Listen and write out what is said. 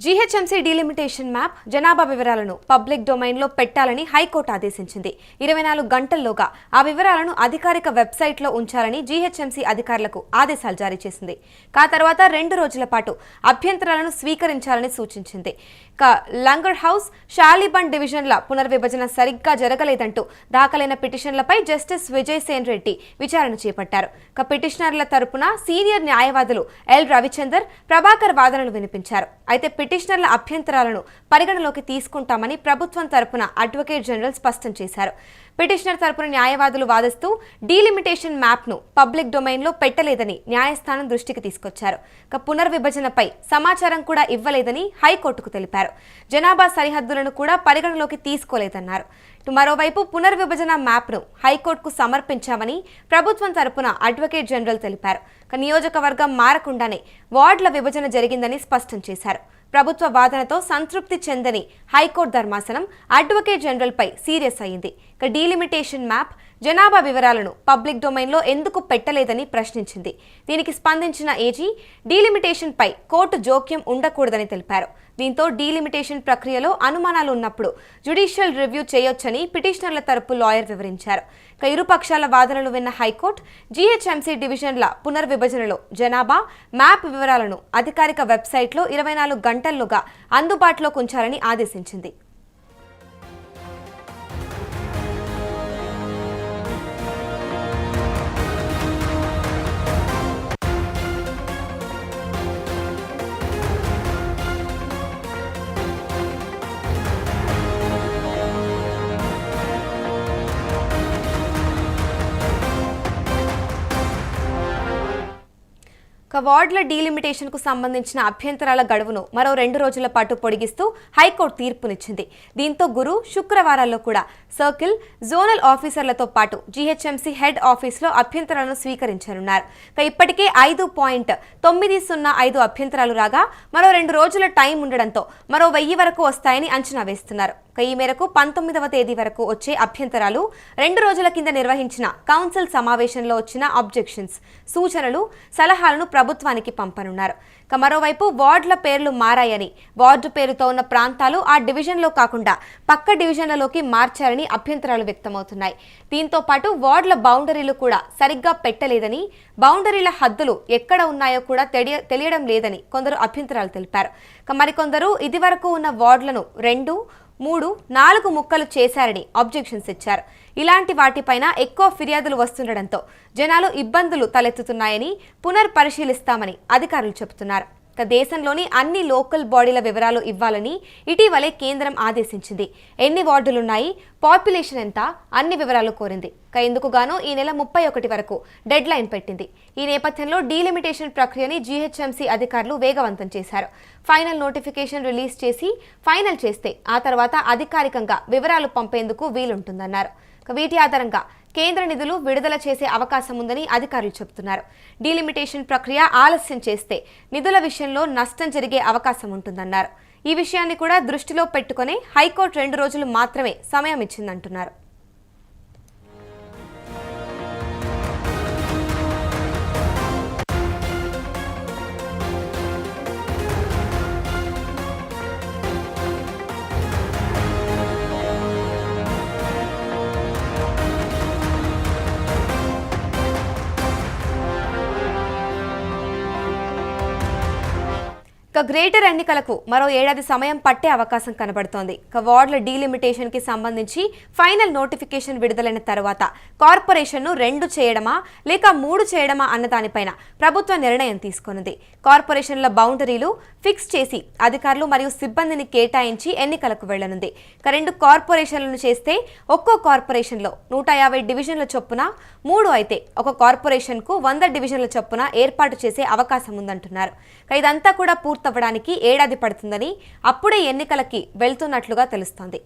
GHMC delimitation map జనాభా వివరాలను public డొమైన్లో పెట్టాలని హైకోర్టు ఆదేశించింది. 24 గంటల్లోగా ఆ వివరాలను అధికారిక వెబ్సైట్లో ఉంచాలని జీహెచ్ఎంసీ అధికారులకు ఆదేశాలు జారీ చేసింది. ఆ తర్వాత 2 రోజుల పాటు అభ్యంతరాలను స్వీకరించాలని సూచించింది. లంగర్ హౌస్, షాలిబండ్ డివిజన్ల పునర్విభజన సరిగ్గా జరగలేదంటూ దాఖలైన పిటిషన్లపై జస్టిస్ విజయ్ సేన్ రెడ్డి విచారణ చేపట్టారు. పిటిషనర్ల తరపున సీనియర్ న్యాయవాదులు ఎల్ రవిచందర్, ప్రభాకర్ వాదనలు వినిపించారు. అయితే పిటిషనర్ల అభ్యంతరాలను పరిగణలోకి తీసుకుంటామని ప్రభుత్వం తరపున అడ్వకేట్ జనరల్ స్పష్టం చేశారు. పిటిషనర్ తరపున న్యాయవాదులు వాదిస్తూ డీలిమిటేషన్ మ్యాప్ను పబ్లిక్ డొమైన్లో పెట్టలేదని న్యాయస్థానం దృష్టికి తీసుకొచ్చారు. పునర్విభజనపై సమాచారం కూడా ఇవ్వలేదని హైకోర్టుకు తెలిపారు. జనాభా సరిహద్దులను కూడా పరిగణలోకి తీసుకోలేదన్నారు. మరోవైపు పునర్విభజన మ్యాప్ను హైకోర్టుకు సమర్పించామని ప్రభుత్వం తరపున అడ్వకేట్ జనరల్ తెలిపారు. నియోజకవర్గం మారకుండానే వార్డుల విభజన జరిగిందని స్పష్టం చేశారు. ప్రభుత్వ వాదనతో సంతృప్తి చెందని హైకోర్టు ధర్మాసనం అడ్వకేట్ జనరల్పై సీరియస్ అయింది. డీలిమిటేషన్ మ్యాప్ జనాభా వివరాలను పబ్లిక్ డొమైన్లో ఎందుకు పెట్టలేదని ప్రశ్నించింది. దీనికి స్పందించిన ఏజీ డీలిమిటేషన్పై కోర్టు జోక్యం ఉండకూడదని తెలిపారు. దీంతో డీలిమిటేషన్ ప్రక్రియలో అనుమానాలు ఉన్నప్పుడు జ్యుడిషియల్ రివ్యూ చేయొచ్చని పిటిషనర్ల తరపు లాయర్ వివరించారు. ఇరుపక్షాల వాదనలు విన్న హైకోర్టు జీహెచ్ఎంసీ డివిజన్ల పునర్విభజనలో జనాభా మ్యాప్ వివరాలను అధికారిక వెబ్సైట్లో 24 గంటల్లోగా అందుబాటులోకి ఉంచాలని ఆదేశించింది. వార్డుల డీలిమిటేషన్కు సంబంధించిన అభ్యంతరాల గడువును మరో 2 రోజుల పాటు పొడిగిస్తూ హైకోర్టు తీర్పునిచ్చింది. దీంతో గురు, శుక్రవారాల్లో కూడా సర్కిల్, జోనల్ ఆఫీసర్లతో పాటు జీహెచ్ఎంసీ హెడ్ ఆఫీసులో అభ్యంతరాలను స్వీకరించనున్నారు. ఇప్పటికే 5.905 అభ్యంతరాలు రాగా మరో 2 రోజుల టైం ఉండడంతో మరో 1000 వరకు వస్తాయని అంచనా వేస్తున్నారు. ఈ మేరకు 19వ తేదీ వరకు వచ్చే అభ్యంతరాలు 2 రోజుల కింద నిర్వహించిన కౌన్సిల్ సమావేశంలో వచ్చిన అబ్జెక్షన్స్, సూచనలు, సలహాలను ప్రభుత్వానికి పంపనున్నారు. మరోవైపు వార్డుల పేర్లు మారాయని, వార్డు పేరుతో ఉన్న ప్రాంతాలు ఆ డివిజన్లో కాకుండా పక్క డివిజన్లలోకి మార్చారని అభ్యంతరాలు వ్యక్తమవుతున్నాయి. దీంతో పాటు వార్డుల బౌండరీలు కూడా సరిగ్గా పెట్టలేదని, బౌండరీల హద్దులు ఎక్కడ ఉన్నాయో కూడా తెలియడం లేదని కొందరు అభ్యంతరాలు తెలిపారు. మరికొందరు ఇదివరకు ఉన్న వార్డులను 2, 3, 4 ముక్కలు చేశారని అబ్జెక్షన్స్ ఇచ్చారు. ఇలాంటి వాటిపైన ఎక్కువ ఫిర్యాదులు వస్తుండటంతో జనాలు ఇబ్బందులు తలెత్తుతున్నాయని పునర్పరిశీలిస్తామని అధికారులు చెబుతున్నారు. దేశంలోని అన్ని లోకల్ బాడీల వివరాలు ఇవ్వాలని ఇటీవలే కేంద్రం ఆదేశించింది. ఎన్ని వార్డులున్నాయి, పాపులేషన్ ఎంత, అన్ని వివరాలు కోరింది. ఇందుకు గాను ఈ నెల 31 వరకు డెడ్ లైన్ పెట్టింది. ఈ నేపథ్యంలో డీలిమిటేషన్ ప్రక్రియని జీహెచ్ఎంసీ అధికారులు వేగవంతం చేశారు. ఫైనల్ నోటిఫికేషన్ రిలీజ్ చేసి ఫైనల్ చేస్తే ఆ తర్వాత అధికారికంగా వివరాలు పంపేందుకు వీలుంటుందన్నారు. వీటి ఆధారంగా కేంద్ర నిధులు విడుదల చేసే అవకాశం ఉందని అధికారులు చెబుతున్నారు. డీలిమిటేషన్ ప్రక్రియ ఆలస్యం చేస్తే నిధుల విషయంలో నష్టం జరిగే అవకాశం ఉంటుందన్నారు. ఈ విషయాన్ని కూడా దృష్టిలో పెట్టుకుని హైకోర్టు 2 రోజులు మాత్రమే సమయం ఇచ్చిందంటున్నారు. గ్రేటర్ ఎన్నికలకు మరో ఏడాది సమయం పట్టే అవకాశం కనబడుతోంది. వార్డుల డీలిమిటేషన్ కి సంబంధించి ఫైనల్ నోటిఫికేషన్ విడుదలైన తర్వాత కార్పొరేషన్ను 2 చేయడమా లేక 3 చేయడమా అన్న దానిపైన ప్రభుత్వం నిర్ణయం తీసుకొనుంది. కార్పొరేషన్ల బౌండరీలు ఫిక్స్ చేసి అధికారులు మరియు సిబ్బందిని కేటాయించి ఎన్నికలకు వెళ్లనుంది. 2 కార్పొరేషన్లను చేస్తే ఒక్కో కార్పొరేషన్లో 150 డివిజన్ల చొప్పున, 3 అయితే ఒక కార్పొరేషన్కు 100 డివిజన్ల చొప్పున ఏర్పాటు చేసే అవకాశం ఉందంటున్నారు. ఇదంతా కూడా పూర్తవ్వడానికి ఏడాది పడుతుందని, అప్పుడే ఎన్నికలకి వెళ్తున్నట్లుగా తెలుస్తోంది.